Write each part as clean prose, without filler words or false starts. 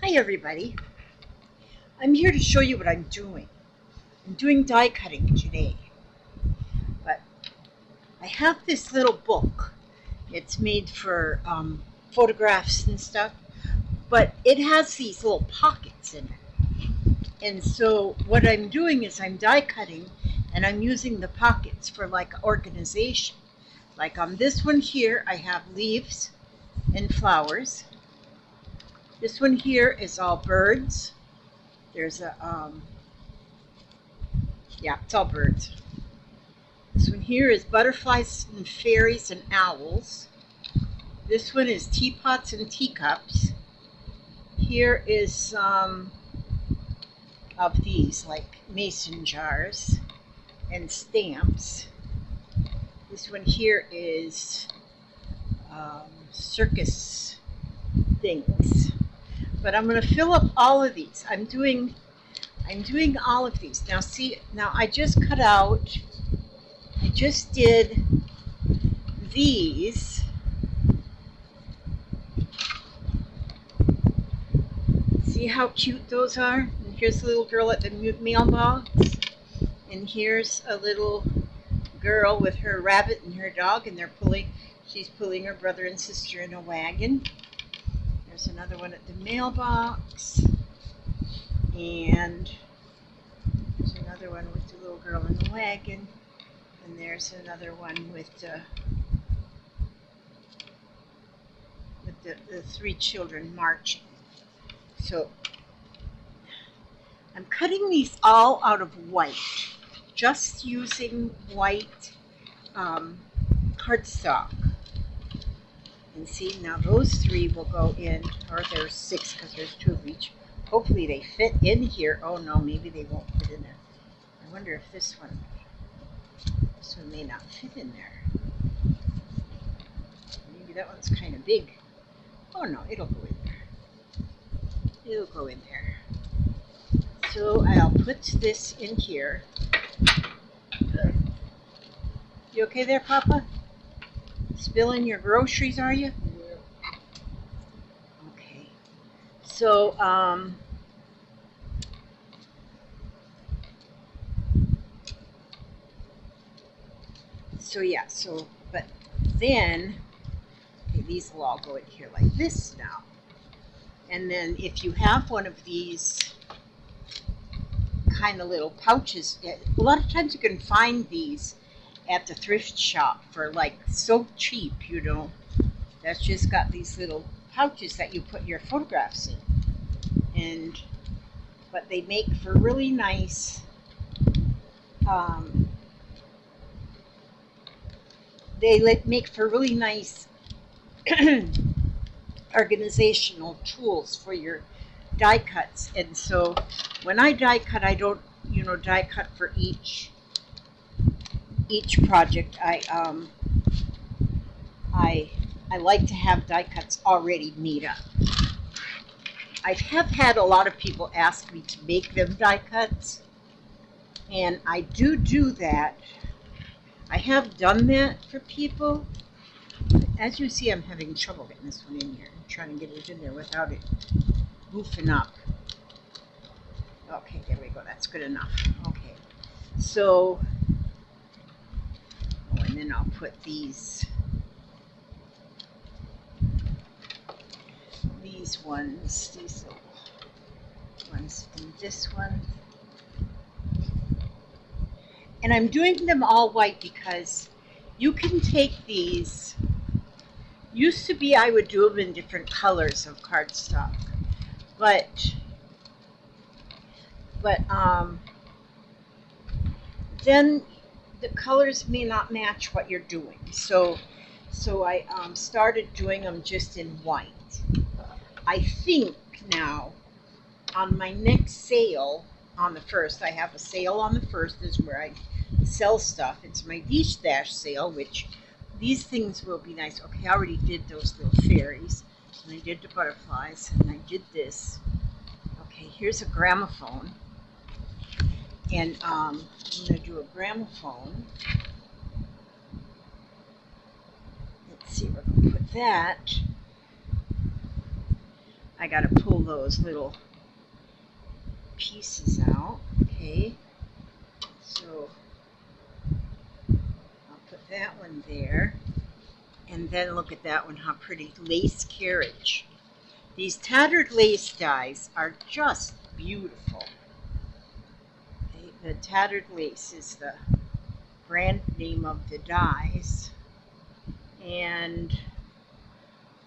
Hi everybody. I'm here to show you what I'm doing. I'm doing die cutting today. But I have this little book. It's made for photographs and stuff. But it has these little pockets in it. And so what I'm doing is I'm die cutting and I'm using the pockets for like organization. Like on this one here I have leaves and flowers. This one here is all birds. There's a yeah, it's all birds. This one here is butterflies and fairies and owls. This one is teapots and teacups. Here is some of these, like mason jars and stamps. This one here is circus things. But I'm going to fill up all of these. I'm doing all of these. Now see, now I just cut out, I just did these. See how cute those are? And here's a little girl at the mailbox. And here's a little girl with her rabbit and her dog, and she's pulling her brother and sister in a wagon. There's another one at the mailbox. And there's another one with the little girl in the wagon. And there's another one with the three children marching. So I'm cutting these all out of white, just using white cardstock. And see, now those three will go in, or there's six because there's two of each. Hopefully they fit in here. Oh no, maybe they won't fit in there. I wonder if this one may not fit in there. Maybe that one's kind of big. Oh no, it'll go in there. It'll go in there. So I'll put this in here. You okay there, Papa? Spilling your groceries, are you? Yeah. Okay. So, but then, okay, these will all go in here like this now. And then if you have one of these kind of little pouches, a lot of times you can find these at the thrift shop for like so cheap, you know. That's just got these little pouches that you put your photographs in. But they make for really nice make for really nice organizational tools for your die cuts. And so when I die cut, I don't, die cut for each project. I like to have die cuts already made up. I have had a lot of people ask me to make them die cuts, and I do that. I have done that for people. As you see, I'm having trouble getting this one in here. I'm trying to get it in there without it goofing up. Okay, there we go. That's good enough. Okay, so, and then I'll put these ones, these little ones in this one. And I'm doing them all white because you can take these. Used to be I would do them in different colors of cardstock, but then the colors may not match what you're doing. So I started doing them just in white. I think now on my next sale on the 1st, I have a sale on the 1st is where I sell stuff. It's my D-Stash sale, which these things will be nice. Okay, I already did those little fairies, and I did the butterflies, and I did this. Okay, here's a gramophone, and I'm going to do a gramophone. Let's see, we're going to put that. I gotta pull those little pieces out. Okay, so I'll put that one there. And then look at that one, how pretty. Lace carriage. These tattered lace dies are just beautiful. Okay, the tattered lace is the brand name of the dies. And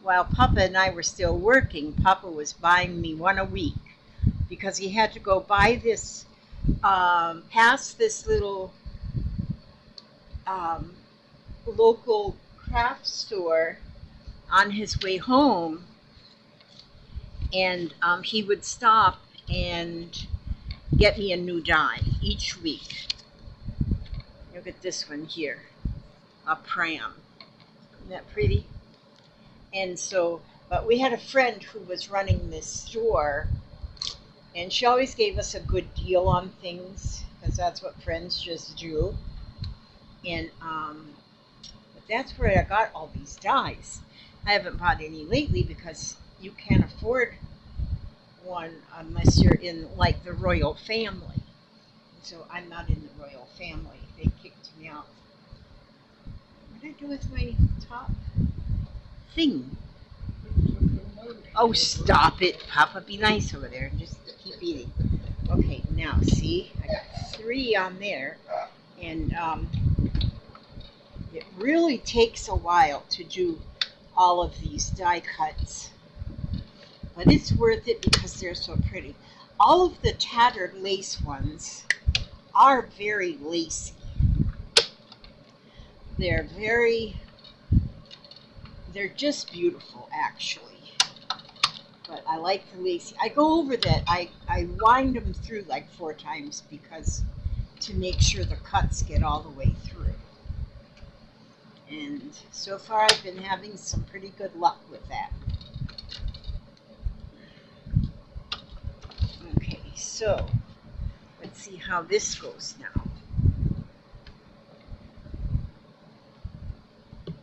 while Papa and I were still working, Papa was buying me one a week because he had to go buy this, past this little local craft store on his way home, and he would stop and get me a new die each week. Look at this one here, a pram. Isn't that pretty? And so, but we had a friend who was running this store, and she always gave us a good deal on things, because that's what friends just do. And but that's where I got all these dies. I haven't bought any lately because you can't afford one unless you're in like the royal family. So I'm not in the royal family. They kicked me out. What did I do with my top thing? Oh, stop it, Papa. Be nice over there and just keep eating. Okay, now see, I got 3 on there, and it really takes a while to do all of these die cuts, but it's worth it because they're so pretty. All of the tattered lace ones are very lacy. They're just beautiful, actually. But I like the lacy. I go over that. I wind them through like 4 times because to make sure the cuts get all the way through. And so far I've been having some pretty good luck with that. Okay, so let's see how this goes now. Let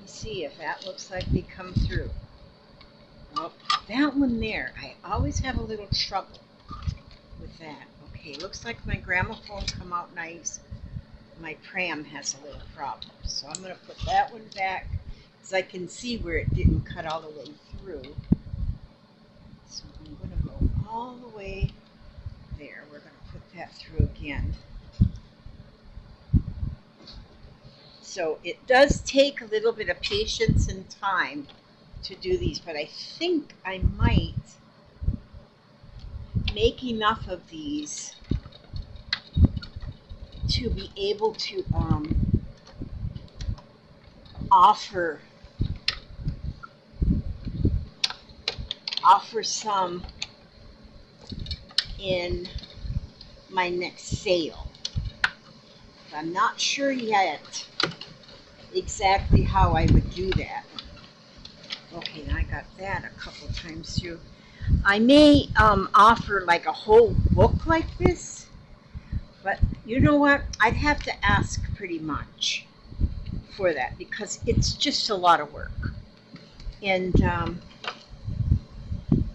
me see if that looks like they come through. Oh, that one there, I always have a little trouble with that. Okay, looks like my gramophone come out nice. My pram has a little problem. So I'm going to put that one back because I can see where it didn't cut all the way through. So I'm going to go all the way there. We're going to put that through again. So it does take a little bit of patience and time to do these, but I think I might make enough of these to be able to offer some in my next sale. I'm not sure yet exactly how I would do that. Okay, now I got that a couple times through. I may offer like a whole book like this, but you know what? I'd have to ask pretty much for that because it's just a lot of work. And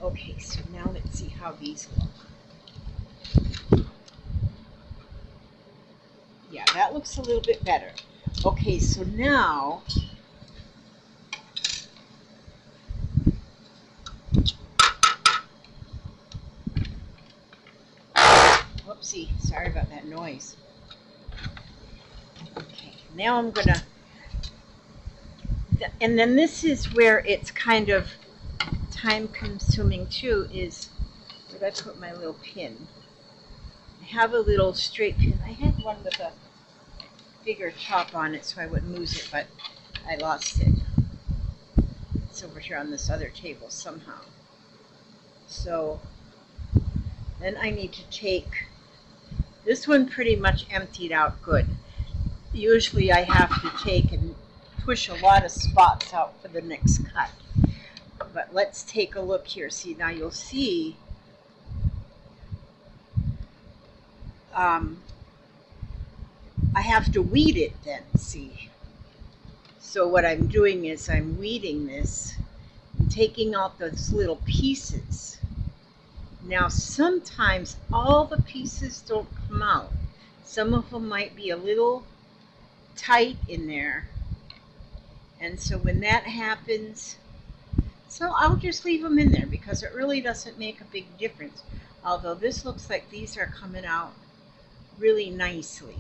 okay, so now let's see how these look. Yeah, that looks a little bit better. Okay, so now whoopsie, sorry about that noise. Okay, now I'm gonna, and then this is where it's kind of time consuming too, is where I put my little pin. I have a little straight pin. I had one with a bigger top on it so I wouldn't lose it, but I lost it. It's over here on this other table somehow. So then I need to take, this one pretty much emptied out good. Usually I have to take and push a lot of spots out for the next cut. But let's take a look here. See, now you'll see I have to weed it then, see. So what I'm doing is I'm weeding this and taking out those little pieces. Now sometimes all the pieces don't come out. Some of them might be a little tight in there. And so when that happens, so I'll just leave them in there because it really doesn't make a big difference. Although this looks like these are coming out really nicely.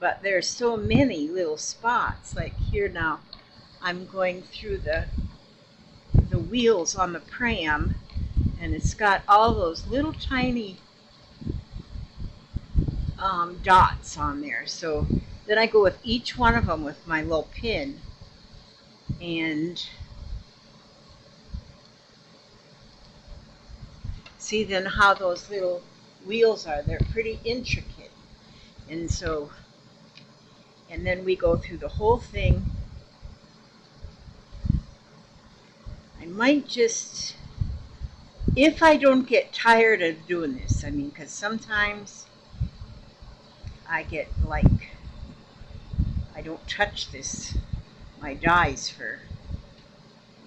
But there's so many little spots. Like here now, I'm going through the wheels on the pram, and it's got all those little tiny dots on there. So then I go with each one of them with my little pin, and see then how those little wheels are. They're pretty intricate. And so, and then we go through the whole thing. I might just, if I don't get tired of doing this, I mean, because sometimes I get like, I don't touch this, my dyes for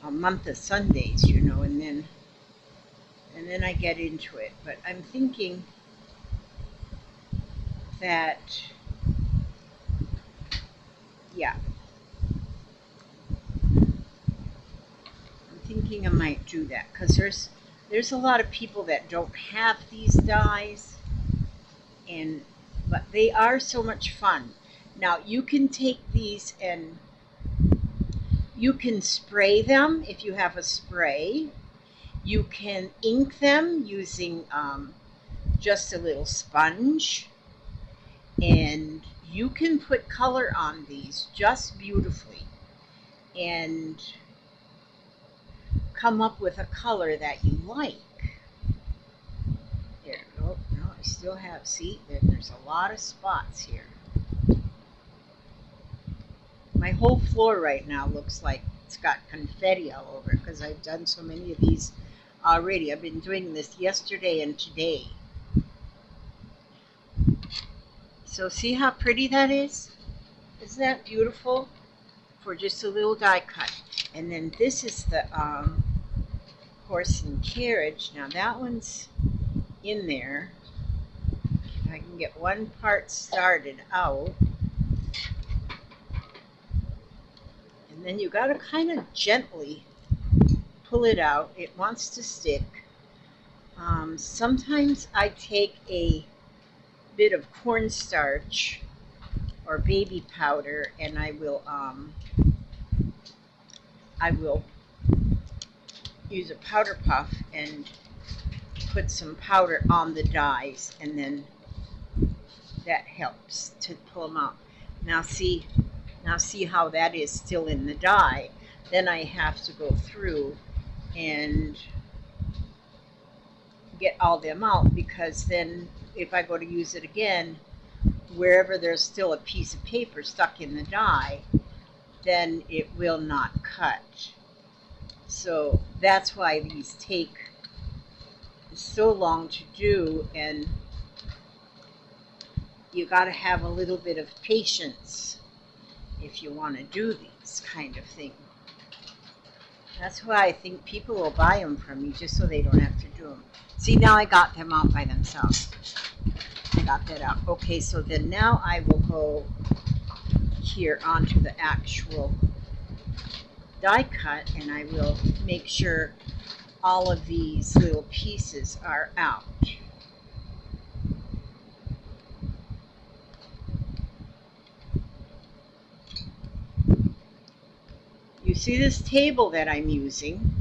a month of Sundays, you know, and then I get into it. But I'm thinking that, yeah, I'm thinking I might do that because there's a lot of people that don't have these dyes, but they are so much fun. Now you can take these and you can spray them if you have a spray. You can ink them using just a little sponge, and you can put color on these just beautifully and come up with a color that you like. There, oh no, I still have, see, there's a lot of spots here. My whole floor right now looks like it's got confetti all over it because I've done so many of these already. I've been doing this yesterday and today. So see how pretty that is? Isn't that beautiful? For just a little die cut. And then this is the horse and carriage. Now that one's in there. If I can get one part started out. And then you gotta kind of gently pull it out. It wants to stick. Sometimes I take a bit of cornstarch or baby powder, and I will use a powder puff and put some powder on the dies, and then that helps to pull them out. Now see how that is still in the die. Then I have to go through and get all them out, because then if I go to use it again, wherever there's still a piece of paper stuck in the die, then it will not cut. So that's why these take so long to do, and you got to have a little bit of patience if you want to do these kind of things. That's why I think people will buy them from me, just so they don't have to do them. See, now I got them out by themselves. I got that out. Okay, so then now I will go here onto the actual die cut, and I will make sure all of these little pieces are out. You see this table that I'm using?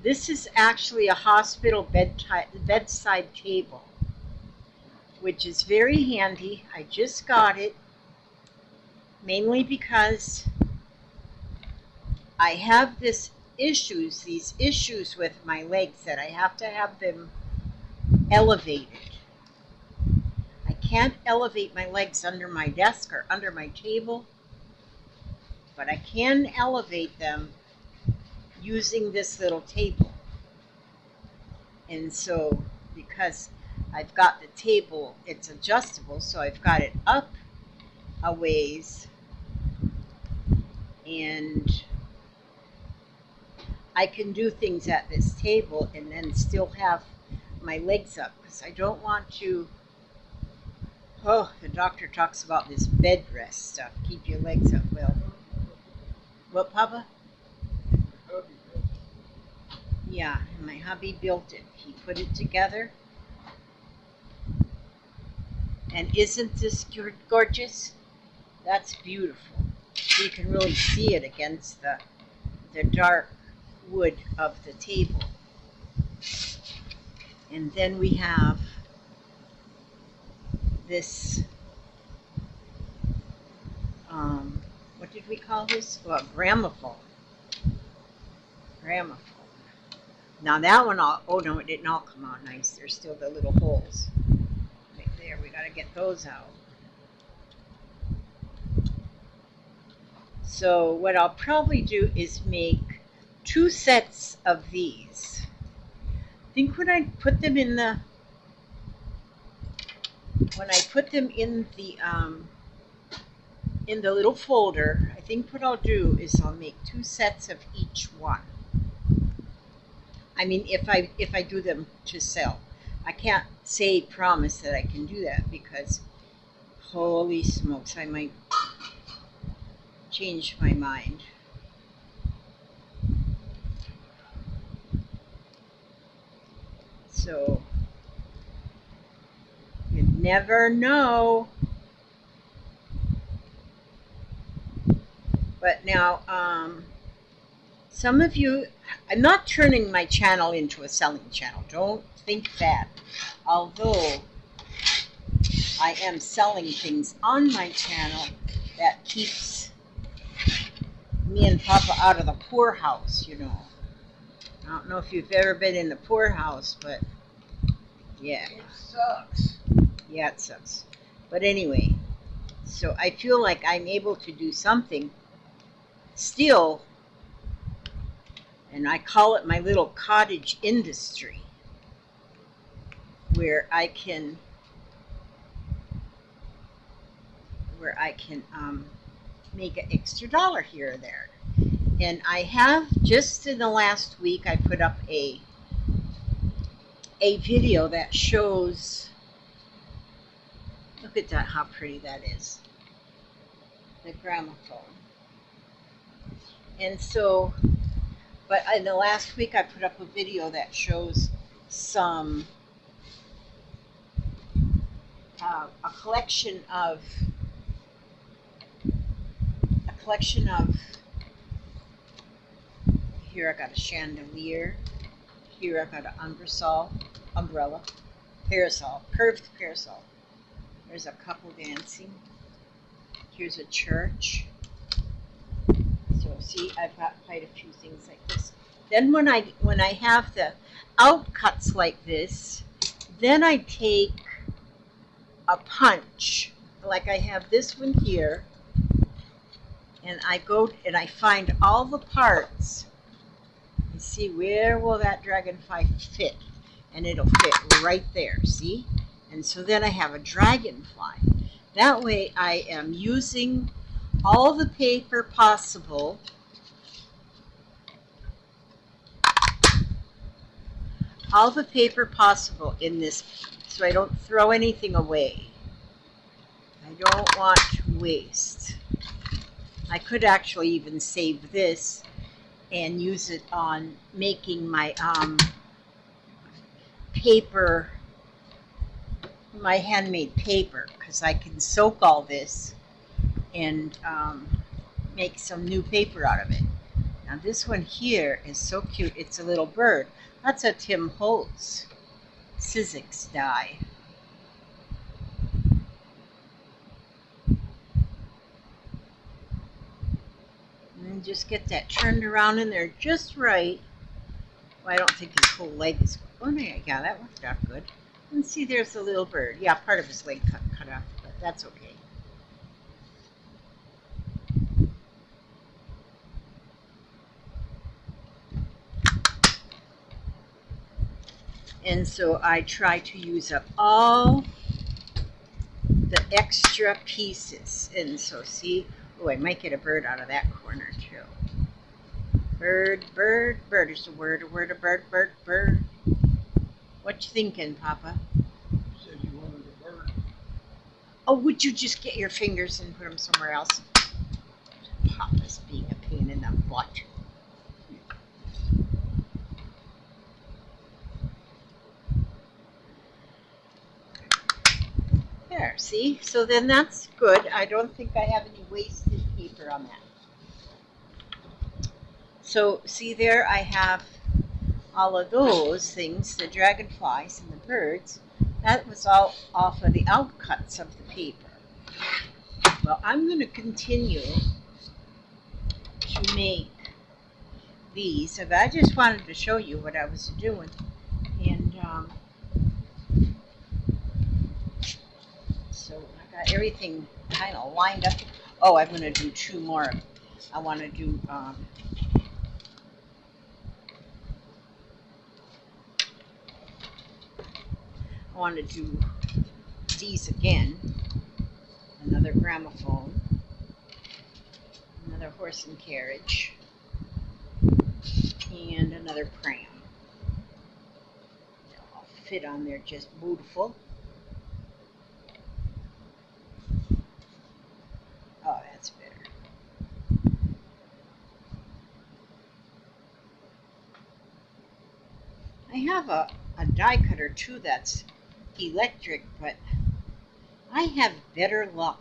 This is actually a hospital bedside table, which is very handy. I just got it mainly because I have these issues with my legs that I have to have them elevated. I can't elevate my legs under my desk or under my table, but I can elevate them using this little table. And so, because I've got the table, it's adjustable, so I've got it up a ways, and I can do things at this table and then still have my legs up, because I don't want to. Oh, the doctor talks about this bed rest stuff. Keep your legs up. Well, what, Papa? Yeah, my hubby built it. He put it together. And isn't this gorgeous? That's beautiful. You can really see it against the dark wood of the table. And then we have this, what did we call this? Well, gramophone. Gramophone. Now that one, oh no, it didn't all come out nice. There's still the little holes. Right there, we gotta get those out. So what I'll probably do is make 2 sets of these. I think when I put them in the little folder, I think what I'll do is I'll make 2 sets of each one. I mean, if I do them to sell. I can't promise that I can do that, because holy smokes, I might change my mind. So you never know. But now, some of you, I'm not turning my channel into a selling channel. Don't think that. Although I am selling things on my channel that keeps me and Papa out of the poorhouse, you know. I don't know if you've ever been in the poorhouse, but yeah. It sucks. Yeah, it sucks. But anyway, so I feel like I'm able to do something still, and I call it my little cottage industry, where I can make an extra dollar here or there. And I have, just in the last week, I put up a video that shows, look at that, how pretty that is, the gramophone. And so, but in the last week I put up a video that shows some, a collection of, here I got a chandelier, here I got an umbrella, parasol, curved parasol. There's a couple dancing. Here's a church. So see, I've got quite a few things like this. Then when I have the outcuts like this, then I take a punch, like I have this one here, and I go and I find all the parts and see where will that dragonfly fit, and it'll fit right there, see? And so then I have a dragonfly. That way I am using all the paper possible, in this, so I don't throw anything away. I don't want to waste. I could actually even save this and use it on making my paper, my handmade paper, because I can soak all this and make some new paper out of it. Now this one here is so cute. It's a little bird. That's a Tim Holtz Sizzix die. And then just get that turned around in there just right. Well, I don't think his whole leg is, oh yeah, that worked out good. And see, there's the little bird. Yeah, part of his leg cut off, but that's okay. And so I try to use up all the extra pieces. And so see, oh, I might get a bird out of that corner too. Bird, bird, bird is a word, a word, a bird, bird, bird. What you thinking, Papa? You said you wanted a bird. Oh, would you just get your fingers and put them somewhere else? Papa's being a pain in the butt. There, see? So then that's good. I don't think I have any wasted paper on that. So see there, I have all of those things, the dragonflies and the birds. That was all off of the outcuts of the paper. Well, I'm going to continue to make these. I just wanted to show you what I was doing. And so I got everything kind of lined up. Oh, I'm going to do two more. I want to do I want to do these again. Another gramophone, another horse and carriage, and another pram. They'll all fit on there just beautiful. Oh, that's better. I have a die cutter too that's electric, but I have better luck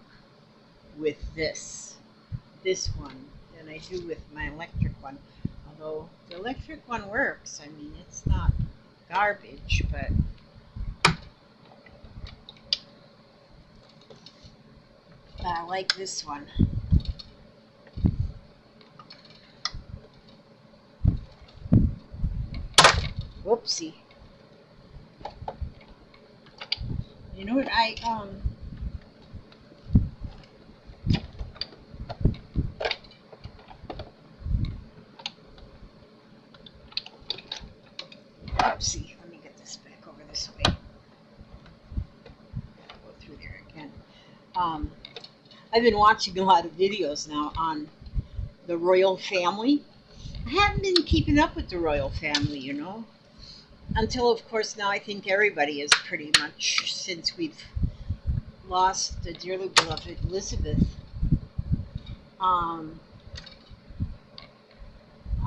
with this one than I do with my electric one. Although the electric one works, I mean, it's not garbage, but I like this one. Whoopsie. You know what, oopsie, let me get this back over this way. Go through there again. I've been watching a lot of videos now on the royal family. I haven't been keeping up with the royal family, you know, until of course now I think everybody is pretty much, since we've lost the dearly beloved Elizabeth.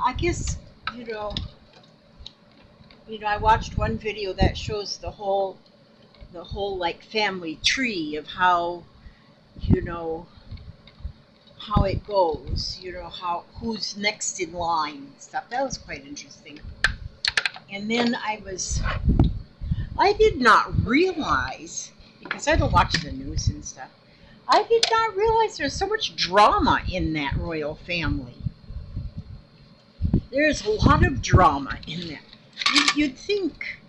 I guess, you know, I watched one video that shows the whole like family tree of how, you know, how it goes, you know, who's next in line and stuff. That was quite interesting. And then I did not realize, because I don't watch the news and stuff, I did not realize there's so much drama in that royal family. There's a lot of drama in that. You'd think,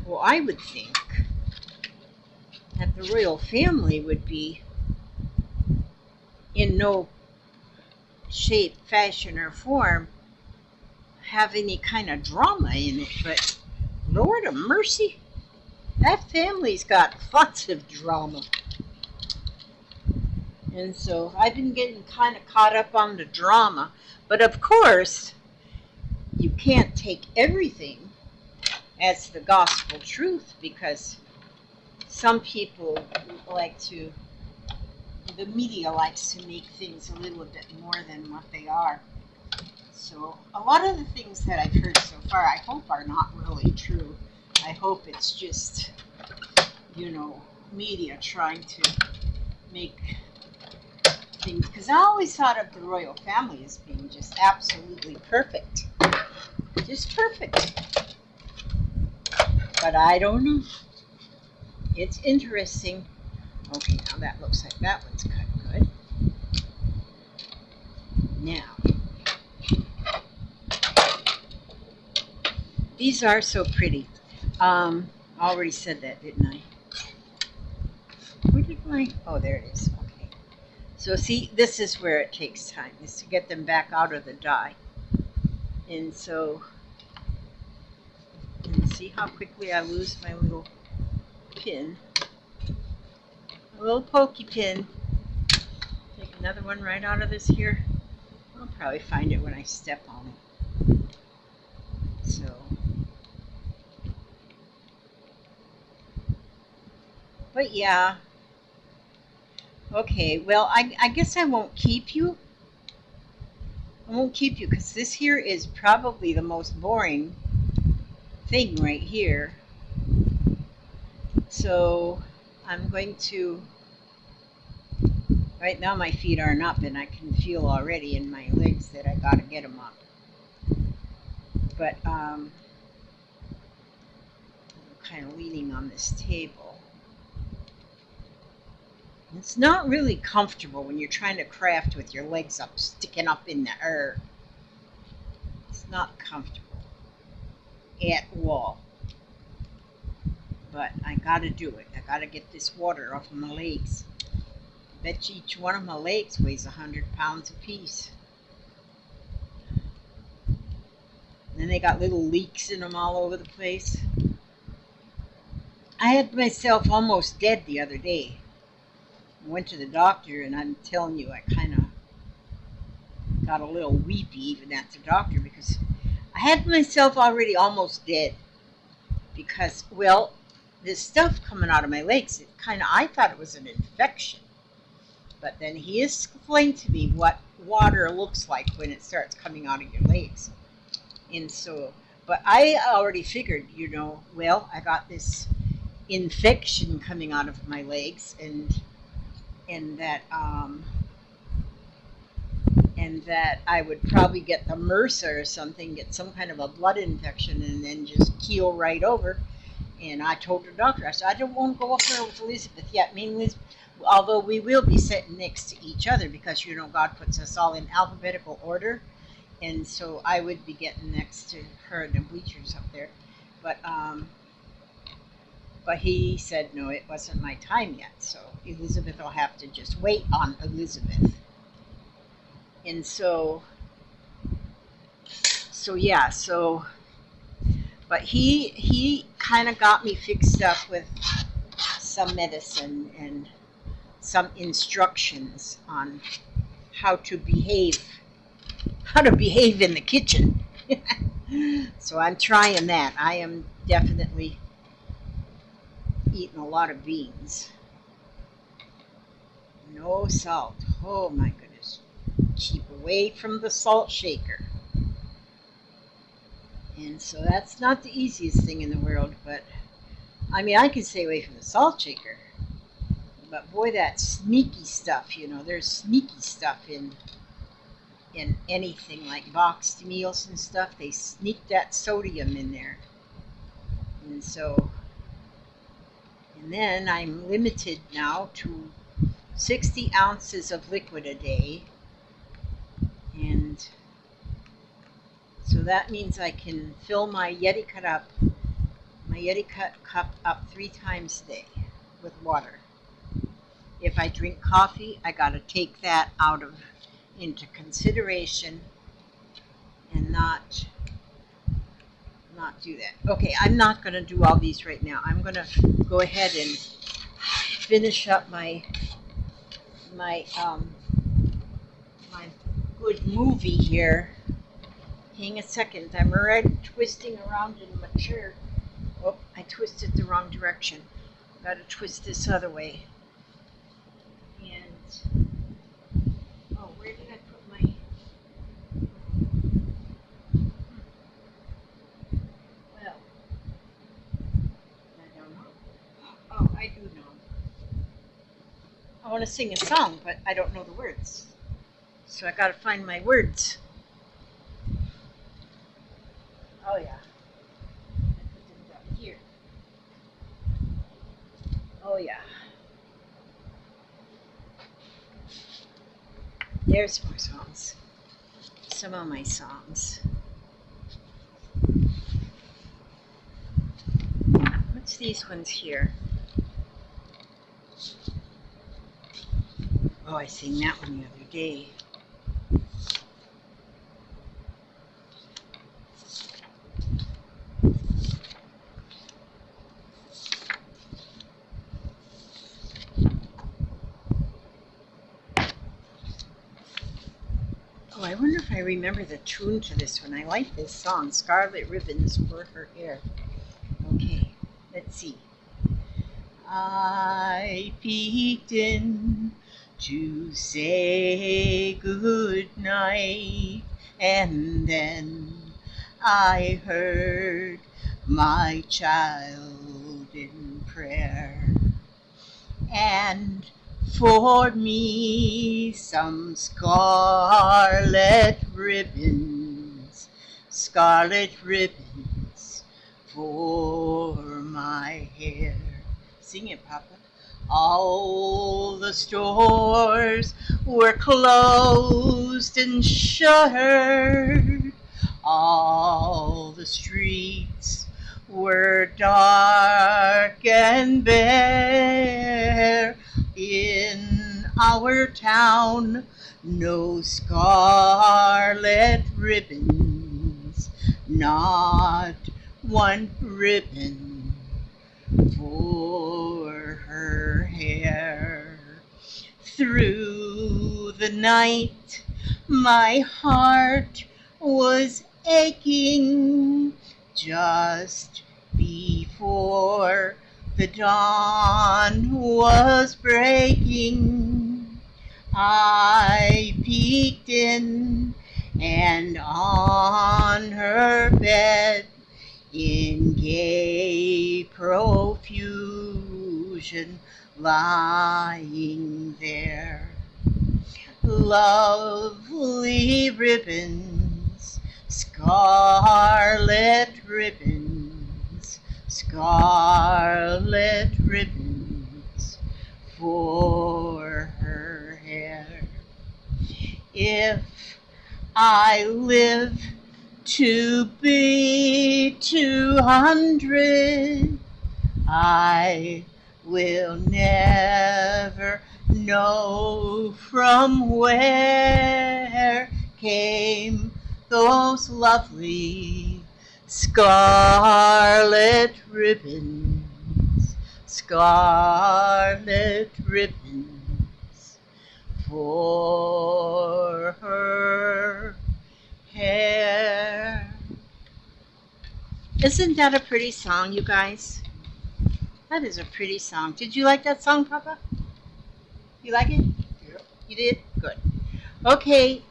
well, I would think that the royal family would be in no shape, fashion, or form have any kind of drama in it, but Lord of mercy, that family's got lots of drama. And so I've been getting kind of caught up on the drama, but of course you can't take everything as the gospel truth, because some people like to, the media likes to make things a little bit more than what they are. So a lot of the things that I've heard so far, I hope are not really true. I hope it's just, you know, media trying to make things, because I always thought of the royal family as being just absolutely perfect. Just perfect. But I don't know. It's interesting. Okay, now that looks like that one's cut good. Now, these are so pretty. I already said that, didn't I? Where did my, oh, there it is. Okay. So see, this is where it takes time, is to get them back out of the die. And so See how quickly I lose my little pin. A little pokey pin. Take another one right out of this here. I'll probably find it when I step on it. So, but yeah. Okay, well, I guess I won't keep you. I won't keep you because this here is probably the most boring thing right here. So I'm going to, right now my feet aren't up and I can feel already in my legs that I gotta get them up. But I'm kind of leaning on this table. It's not really comfortable when you're trying to craft with your legs up, sticking up in the air. It's not comfortable at all. But I gotta do it. I gotta get this water off of my legs. I bet you each one of my legs weighs 100 pounds apiece. And then they got little leaks in them all over the place. I had myself almost dead the other day. I went to the doctor, and I'm telling you, I kind of got a little weepy even at the doctor because I had myself already almost dead because, well, this stuff coming out of my legs, I thought it was an infection. But then he explained to me what water looks like when it starts coming out of your legs. And so, but I already figured, well, I got this infection coming out of my legs, and that I would probably get the MRSA or something, get some kind of a blood infection, and then just keel right over. And I told the doctor, I said, I don't want to go up there with Elizabeth yet. Me and Elizabeth, although we will be sitting next to each other because, God puts us all in alphabetical order. And so I would be getting next to her in the bleachers up there. But he said, no, it wasn't my time yet. So Elizabeth will have to just wait on Elizabeth. And so yeah, but he kind of got me fixed up with some medicine and some instructions on how to behave in the kitchen. So I'm trying that. I am definitely eating a lot of beans. No salt. Oh my goodness. Keep away from the salt shaker. And so that's not the easiest thing in the world, but I mean, I can stay away from the salt shaker. But boy, that sneaky stuff, there's sneaky stuff in anything like boxed meals and stuff. They sneak that sodium in there. And so, and then I'm limited now to 60 ounces of liquid a day. And so that means I can fill my Yeti cup up 3 times a day with water. If I drink coffee, I gotta take that into consideration and not do that. Okay, I'm not gonna do all these right now. I'm gonna go ahead and finish up my good movie here. Hang a second. I'm already twisting around in my chair. Oh, I twisted the wrong direction. Gotta twist this other way. And oh, where did I put my? Well, I don't know. Oh, I do know. I want to sing a song, but I don't know the words. So I gotta find my words. Oh yeah. I put them down here. Oh yeah. There's more songs. Some of my songs. What's these ones here? Oh, I sang that one the other day. I wonder if I remember the tune to this one. I like this song, Scarlet Ribbons for Her Hair. Okay, let's see. I peeked in to say good night, and then I heard my child in prayer. And for me some scarlet ribbons for my hair. Sing it, Papa. All the stores were closed and shuttered. All the streets were dark and bare. In our town, no scarlet ribbons, not one ribbon for her hair. Through the night, my heart was aching just before the dawn was breaking. I peeked in, and on her bed, in gay profusion, lying there, lovely ribbons, scarlet ribbons, scarlet ribbons for her hair. If I live to be 200, I will never know from where came those lovely scarlet ribbons, scarlet ribbons for her hair. Isn't that a pretty song, you guys? That is a pretty song. Did you like that song, Papa? You like it? Yep. You did? Good. Okay,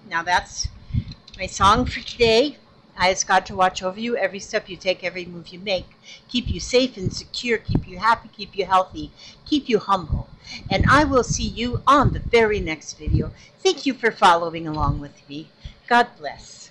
now that's my song for today. I ask God to watch over you every step you take, every move you make. Keep you safe and secure, keep you happy, keep you healthy, keep you humble. And I will see you on the very next video. Thank you for following along with me. God bless.